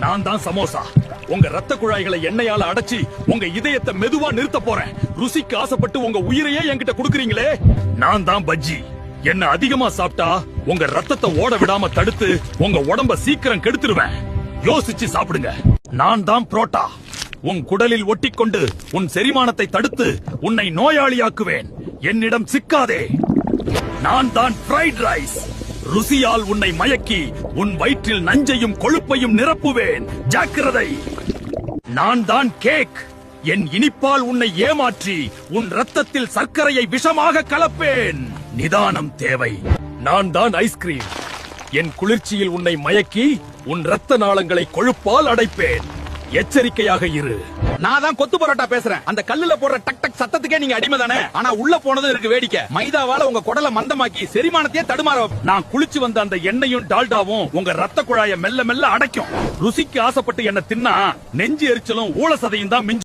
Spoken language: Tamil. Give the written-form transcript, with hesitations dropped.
நான் தான் சமோசா. உங்க ரத்த குழாய்களை எண்ணெயால அடைச்சி உங்க இதயத்தை மெதுவா நிறுத்த போறேன். ருசிக்கு ஆசைப்பட்டு உங்க உயிரையே என்கிட்ட குடுக்குறீங்களே. நான் தான் பஜ்ஜி. என்ன அதிகமா சாப்பிட்டா உங்க ரத்தத்தை ஓட விடாம தடுத்து உங்க உடம்ப சீக்கிரம் கெடுத்துருவேன். யோசிச்சு சாப்பிடுங்க. நான் தான் புரோட்டா. உன் குடலில் ஒட்டிக்கொண்டு உன் செரிமானத்தை தடுத்து உன்னை நோயாளியாக்குவேன். என்னிடம் சிக்காதே. நான் தான் ஃப்ரைட் ரைஸ். ருசியால் உன்னை மயக்கி உன் வயிற்றில் நஞ்சையும் கொழுப்பையும் நிரப்புவேன். ஜாக்கிரதை. நான் தான் கேக். என் இனிப்பால் உன்னை ஏமாற்றி உன் ரத்தத்தில் சர்க்கரையை விஷமாக கலப்பேன். நிதானம் தேவை. நான் தான் ஐஸ்கிரீம். என் குளிர்ச்சியில் உன்னை மயக்கி உன் ரத்த நாளங்களை கொழுப்பால் அடைப்பேன். எச்சரிக்கையாக இரு. நான் தான் கொத்து பரோட்டா பேசுறேன். அந்த கல்லுல போடுற டக் டக் சத்தத்துக்கே நீங்க அடிமை தானே. ஆனா உள்ள போனதும் இருக்கு வேடிக்கை. மைதாவால உங்க குடலை மந்தமாக்கி செரிமானத்தையே தடுமாற. நான் குளிச்சு வந்த அந்த எண்ணெயும் டால்டாவும் உங்க ரத்த குழாயை மெல்ல மெல்ல அடைக்கும். ருசிக்கு ஆசைப்பட்டு என்ன தின்னா நெஞ்சு எரிச்சலும் ஊழ சதையும் தான் மிஞ்சும்.